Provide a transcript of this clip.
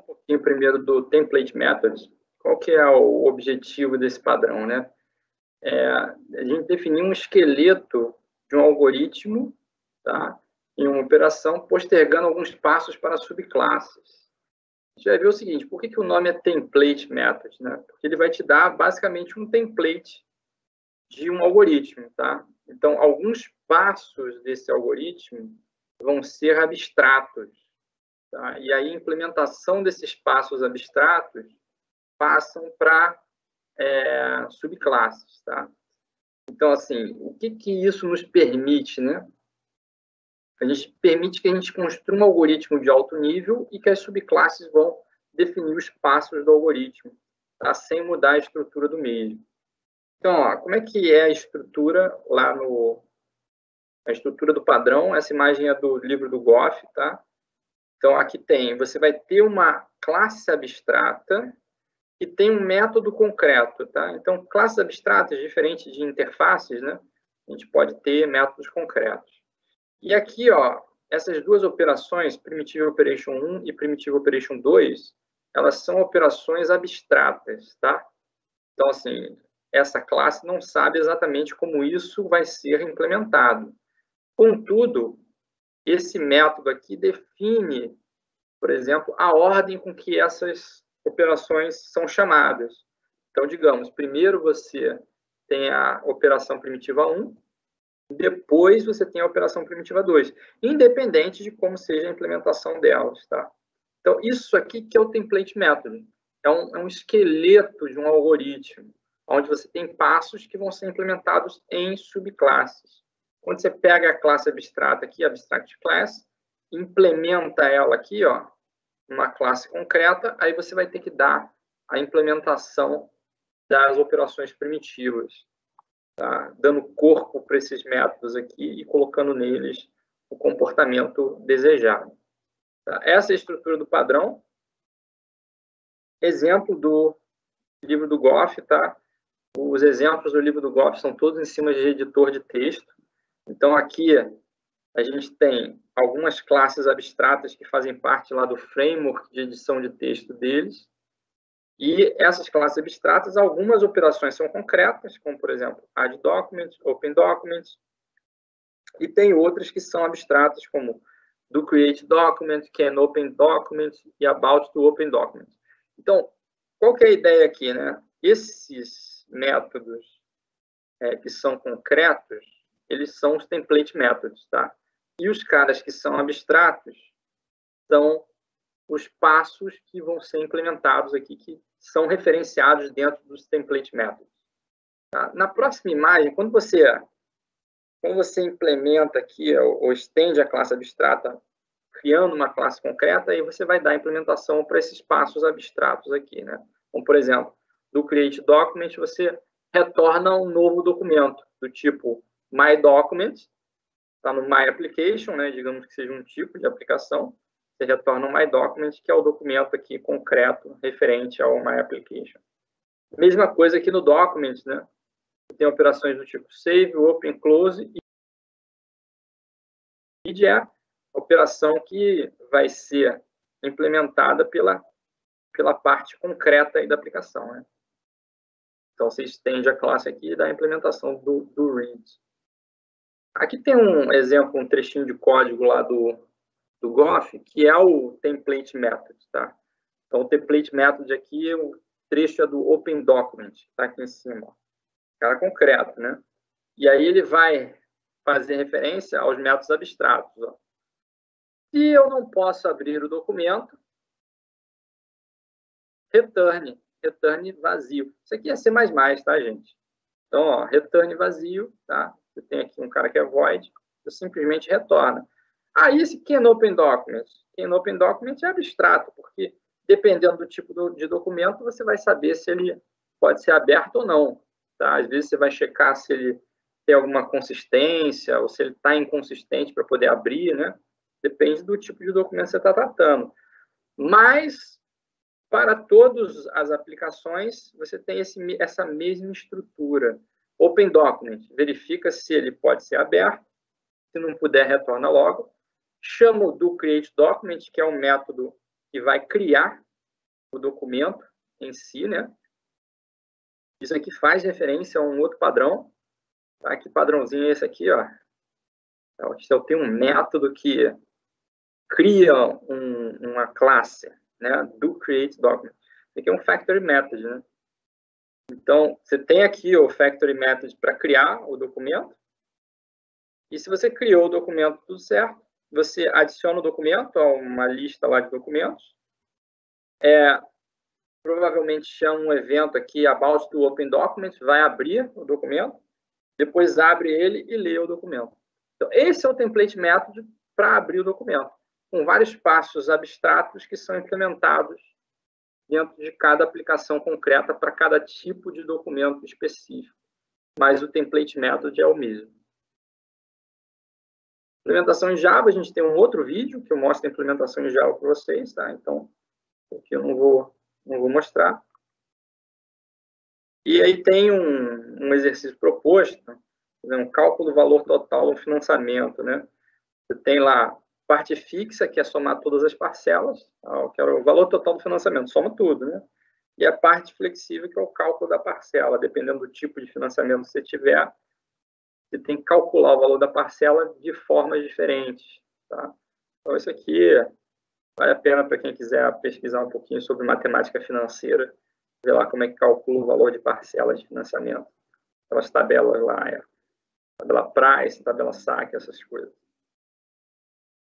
pouquinho primeiro do Template Methods. Qual que é o objetivo desse padrão, né? A gente definir um esqueleto de um algoritmo, tá? Em uma operação, postergando alguns passos para subclasses. A gente vai ver o seguinte, por que o nome é Template Method, né? Porque ele vai te dar, basicamente, um template de um algoritmo, tá? Então, alguns passos desse algoritmo vão ser abstratos, tá? E aí, a implementação desses passos abstratos passam para subclasses, tá? Então, assim, o que isso nos permite, né? A gente permite que a gente construa um algoritmo de alto nível e que as subclasses vão definir os passos do algoritmo, tá? Sem mudar a estrutura do mesmo. Então, ó, como é que é a estrutura lá a estrutura do padrão? Essa imagem é do livro do Goff, tá? Então, aqui você vai ter uma classe abstrata e tem um método concreto, tá? Então, classes abstratas, diferente de interfaces, né? A gente pode ter métodos concretos. E aqui, ó, essas duas operações, Primitive Operation 1 e Primitive Operation 2, elas são operações abstratas, tá? Então, assim, essa classe não sabe exatamente como isso vai ser implementado. Contudo, esse método aqui define, por exemplo, a ordem com que essas operações são chamadas. Então, digamos, primeiro você tem a operação primitiva 1, depois você tem a operação primitiva 2, independente de como seja a implementação delas, tá? Então, isso aqui que é o template method. É um esqueleto de um algoritmo, onde você tem passos que vão ser implementados em subclasses. Quando você pega a classe abstrata aqui, abstract class, implementa ela aqui, ó, uma classe concreta, aí você vai ter que dar a implementação das operações primitivas, tá? Dando corpo para esses métodos aqui e colocando neles o comportamento desejado. Tá? Essa é a estrutura do padrão. Exemplo do livro do Goff, tá? Os exemplos do livro do Goff são todos em cima de editor de texto. Então, aqui a gente tem algumas classes abstratas que fazem parte lá do framework de edição de texto deles. E essas classes abstratas, algumas operações são concretas, como, por exemplo, add document, open document. E tem outras que são abstratas, como do create document, can open document e about to open document. Então, qual que é a ideia aqui, né? Esses métodos que são concretos, eles são os template methods, tá? E os caras que são abstratos são os passos que vão ser implementados aqui, que são referenciados dentro dos template methods. Tá? Na próxima imagem, quando você implementa aqui ou estende a classe abstrata, criando uma classe concreta, aí você vai dar a implementação para esses passos abstratos aqui, né? Como, por exemplo, do create document, você retorna um novo documento do tipo my document, está no my application, né? Digamos que seja um tipo de aplicação, você retorna um my document, que é o documento aqui concreto referente ao my application. Mesma coisa aqui no document, né? Tem operações do tipo save, open, close e é a operação que vai ser implementada pela parte concreta aí da aplicação, né? Então, você estende a classe aqui e dá a implementação do read. Aqui tem um exemplo, um trechinho de código lá do Goff, que é o template method, tá? Então, o template method aqui, o trecho é do open document, tá aqui em cima, ó. Cara concreto, né? E aí ele vai fazer referência aos métodos abstratos, ó. Se eu não posso abrir o documento, return vazio. Isso aqui é C++, tá, gente? Então, ó, return vazio, tá? Eu tenho aqui um cara que é void, eu simplesmente retorno. Aí, esse can open document. Can open document é abstrato, porque dependendo do tipo de documento, você vai saber se ele pode ser aberto ou não, tá? Às vezes você vai checar se ele tem alguma consistência ou se ele está inconsistente para poder abrir, né? Depende do tipo de documento que você está tratando. Mas, para todas as aplicações, você tem essa mesma estrutura. Open Document, verifica se ele pode ser aberto. Se não puder, retorna logo. Chama o do Create Document, que é um método que vai criar o documento em si, né? Isso aqui faz referência a um outro padrão. Tá? Que padrãozinho é esse aqui, ó? Eu tenho um método que cria uma classe, né? Do create document. Isso aqui é um factory method, né? Então, você tem aqui o factory method para criar o documento. E se você criou o documento tudo certo, você adiciona o documento a uma lista lá de documentos. Provavelmente chama um evento aqui, about to open document, vai abrir o documento, depois abre ele e lê o documento. Então, esse é o template method para abrir o documento, com vários passos abstratos que são implementados dentro de cada aplicação concreta para cada tipo de documento específico. Mas o template method é o mesmo. Implementação em Java, a gente tem um outro vídeo que eu mostro a implementação em Java para vocês, tá? Então, aqui eu não vou mostrar. E aí tem um exercício proposto, um cálculo do valor total do financiamento, né? Você tem lá parte fixa, que é somar todas as parcelas, que é o valor total do financiamento, soma tudo, né? E a parte flexível, que é o cálculo da parcela. Dependendo do tipo de financiamento que você tiver, você tem que calcular o valor da parcela de formas diferentes, tá? Então, isso aqui vale a pena para quem quiser pesquisar um pouquinho sobre matemática financeira, ver lá como é que calcula o valor de parcela de financiamento. Aquelas tabelas lá, tabela price, tabela saque, essas coisas.